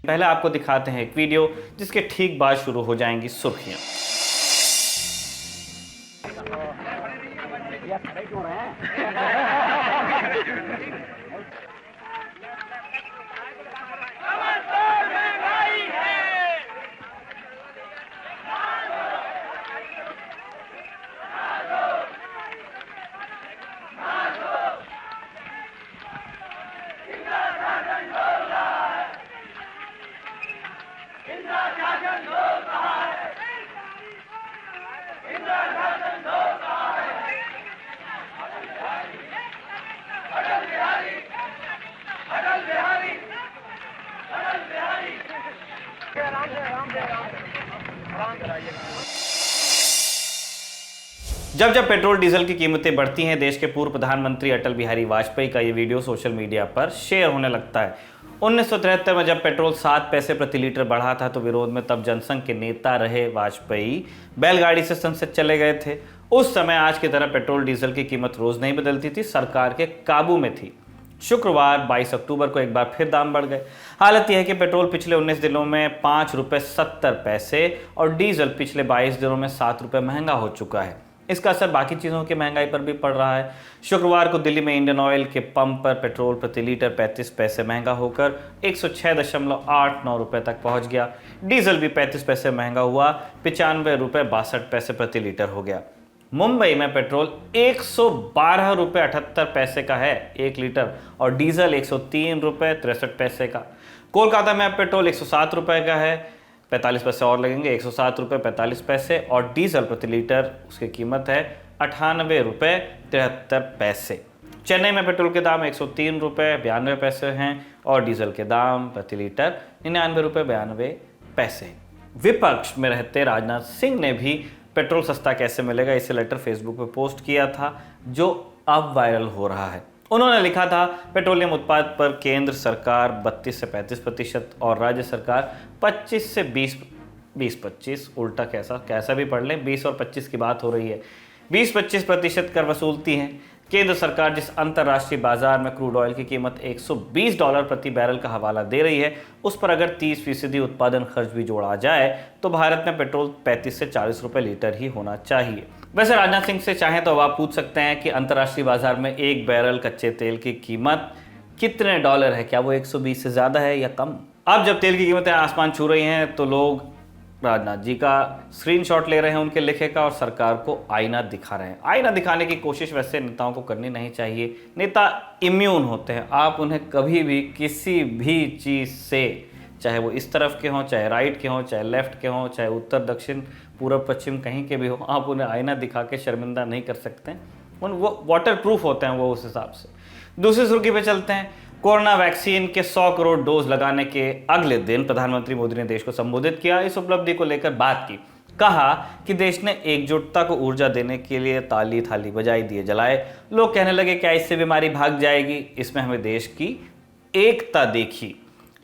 पहले आपको दिखाते हैं एक वीडियो जिसके ठीक बाद शुरू हो जाएंगी सुर्खियां। जब जब पेट्रोल डीजल की कीमतें बढ़ती हैं, देश के पूर्व प्रधानमंत्री अटल बिहारी वाजपेयी का ये वीडियो सोशल मीडिया पर शेयर होने लगता है। 1973 में जब पेट्रोल 7 पैसे प्रति लीटर बढ़ा था तो विरोध में तब जनसंघ के नेता रहे वाजपेयी बैलगाड़ी से संसद चले गए थे। उस समय आज की तरह पेट्रोल डीजल की कीमत रोज नहीं बदलती थी, सरकार के काबू में थी। शुक्रवार 22 अक्टूबर को एक बार फिर दाम बढ़ गए। हालत यह है कि पेट्रोल पिछले 19 दिनों में 5 रुपये 70 पैसे और डीजल पिछले 22 दिनों में 7 रुपये महंगा हो चुका है। इसका असर बाकी चीज़ों की महंगाई पर भी पड़ रहा है। शुक्रवार को दिल्ली में इंडियन ऑयल के पंप पर पेट्रोल प्रति लीटर 35 पैसे महंगा होकर 106.89 रुपये तक पहुंच गया। डीजल भी 35 पैसे महंगा हुआ, 95 रुपये 62 पैसे प्रति लीटर हो गया। मुंबई में पेट्रोल 112 रुपये 78 पैसे का है 1 लीटर और डीजल 103 रुपये 63 पैसे का। कोलकाता में अब पेट्रोल 107 रुपये का है, 45 पैसे और लगेंगे, 107 रुपये 45 पैसे और डीजल प्रति लीटर उसकी कीमत है 98 रुपये 73 पैसे। चेन्नई में पेट्रोल के दाम 103 रुपये 92 पैसे हैं और डीजल के दाम प्रति लीटर 99 रुपये 92 पैसे। विपक्ष में रहते राजनाथ सिंह ने भी पेट्रोल सस्ता कैसे मिलेगा इसे लेटर फेसबुक पर पोस्ट किया था, जो अब वायरल हो रहा है। उन्होंने लिखा था, पेट्रोलियम उत्पाद पर केंद्र सरकार 32 से 35% और राज्य सरकार 25 से 20-25, उल्टा कैसा भी पढ़ लें, 20 और 25 की बात हो रही है, 20-25% कर वसूलती हैं। केंद्र सरकार जिस अंतर्राष्ट्रीय बाजार में क्रूड ऑयल की कीमत $120 प्रति बैरल का हवाला दे रही है, उस पर अगर 30% उत्पादन खर्च भी जोड़ा जाए तो भारत में पेट्रोल 35 से 40 रुपये लीटर ही होना चाहिए। वैसे राजनाथ सिंह से चाहें तो अब आप पूछ सकते हैं कि अंतर्राष्ट्रीय बाजार में एक बैरल कच्चे तेल की कीमत कितने डॉलर है, क्या वो 120 से ज़्यादा है या कम? अब जब तेल की कीमतें आसमान छू रही हैं तो लोग राजनाथ जी का स्क्रीनशॉट ले रहे हैं उनके लिखे का और सरकार को आईना दिखा रहे हैं। आईना दिखाने की कोशिश वैसे नेताओं को करनी नहीं चाहिए। नेता इम्यून होते हैं, आप उन्हें कभी भी किसी भी चीज़ से, चाहे वो इस तरफ के हों, चाहे राइट के हों, चाहे लेफ्ट के हों, चाहे उत्तर दक्षिण पूर्व पश्चिम कहीं के भी हो, आप उन्हें आईना दिखा के शर्मिंदा नहीं कर सकते। वो वाटर प्रूफ होते हैं वो उस हिसाब से। दूसरी सुर्खी पे चलते हैं। कोरोना वैक्सीन के 100 करोड़ डोज लगाने के अगले दिन प्रधानमंत्री मोदी ने देश को संबोधित किया। इस उपलब्धि को लेकर बात की, कहा कि देश ने एकजुटता को ऊर्जा देने के लिए ताली थाली बजाई, दिए जलाए। लोग कहने लगे क्या इससे बीमारी भाग जाएगी? इसमें हमें देश की एकता देखी,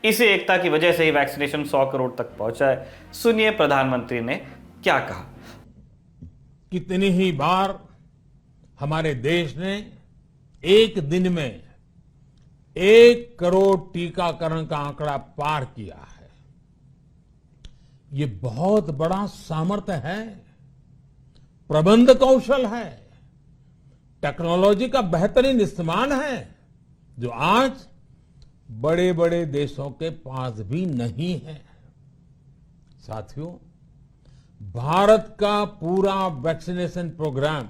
इसी एकता की वजह से ही वैक्सीनेशन 100 करोड़ तक पहुंचा है। सुनिए प्रधानमंत्री ने क्या कहा। कितनी ही बार हमारे देश ने एक दिन में 1 करोड़ टीकाकरण का आंकड़ा पार किया है। ये बहुत बड़ा सामर्थ्य है, प्रबंध कौशल है, टेक्नोलॉजी का बेहतरीन इस्तेमाल है, जो आज बड़े बड़े देशों के पास भी नहीं है। साथियों, भारत का पूरा वैक्सीनेशन प्रोग्राम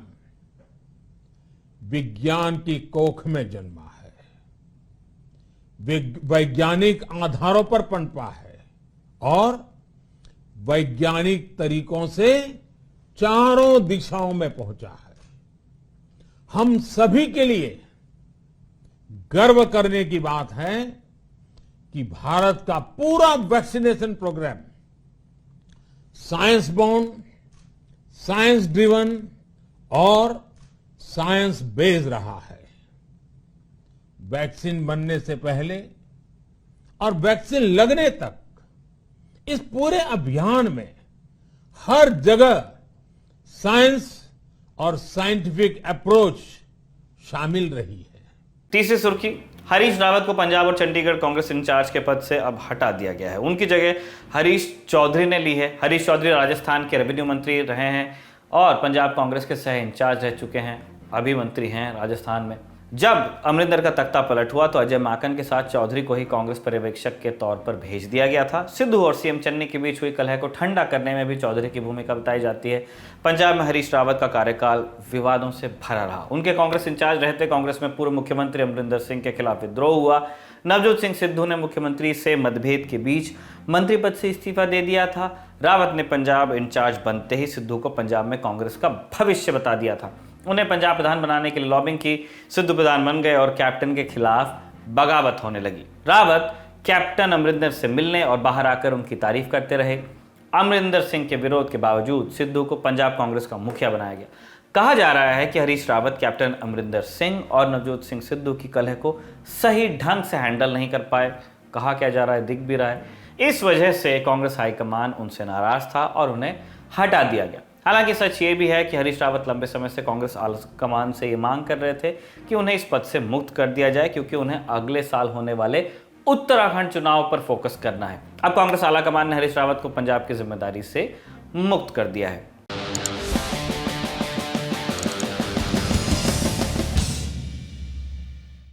विज्ञान की कोख में जन्मा है, वैज्ञानिक आधारों पर पनपा है और वैज्ञानिक तरीकों से चारों दिशाओं में पहुंचा है। हम सभी के लिए गर्व करने की बात है कि भारत का पूरा vaccination programme science born, science driven और साइंस बेस्ड रहा है। वैक्सीन बनने से पहले और वैक्सीन लगने तक इस पूरे अभियान में हर जगह साइंस और साइंटिफिक अप्रोच शामिल रही है। तीसरी सुर्खी, हरीश रावत को पंजाब और चंडीगढ़ कांग्रेस इंचार्ज के पद से अब हटा दिया गया है। उनकी जगह हरीश चौधरी ने ली है। हरीश चौधरी राजस्थान के रेवेन्यू मंत्री रहे हैं और पंजाब कांग्रेस के सह इंचार्ज रह चुके हैं, अभी मंत्री हैं राजस्थान में। जब अमरिंदर का तख्ता पलट हुआ तो अजय माकन के साथ चौधरी को ही कांग्रेस पर्यवेक्षक के तौर पर भेज दिया गया था। सिद्धू और सीएम चन्नी के बीच हुई कलह को ठंडा करने में भी चौधरी की भूमिका बताई जाती है। पंजाब में हरीश रावत का कार्यकाल विवादों से भरा रहा। उनके कांग्रेस इंचार्ज रहते कांग्रेस में पूर्व मुख्यमंत्री अमरिंदर सिंह के खिलाफ विद्रोह हुआ। नवजोत सिंह सिद्धू ने मुख्यमंत्री से मतभेद के बीच मंत्री पद से इस्तीफा दे दिया था। रावत ने पंजाब इंचार्ज बनते ही सिद्धू को पंजाब में कांग्रेस का भविष्य बता दिया था। उन्हें पंजाब प्रधान बनाने के लिए लॉबिंग की। सिद्धू प्रधान बन गए और कैप्टन के खिलाफ बगावत होने लगी। रावत कैप्टन अमरिंदर से मिलने और बाहर आकर उनकी तारीफ करते रहे। अमरिंदर सिंह के विरोध के बावजूद सिद्धू को पंजाब कांग्रेस का मुखिया बनाया गया। कहा जा रहा है कि हरीश रावत कैप्टन अमरिंदर सिंह और नवजोत सिंह सिद्धू की कलह को सही ढंग से हैंडल नहीं कर पाए। कहा क्या जा रहा है, दिख भी रहा है। इस वजह से कांग्रेस हाईकमान उनसे नाराज था और उन्हें हटा दिया गया। हालांकि सच ये भी है कि हरीश रावत लंबे समय से कांग्रेस आलाकमान से ये मांग कर रहे थे कि उन्हें इस पद से मुक्त कर दिया जाए, क्योंकि उन्हें अगले साल होने वाले उत्तराखंड चुनाव पर फोकस करना है। अब कांग्रेस आलाकमान ने हरीश रावत को पंजाब की जिम्मेदारी से मुक्त कर दिया है।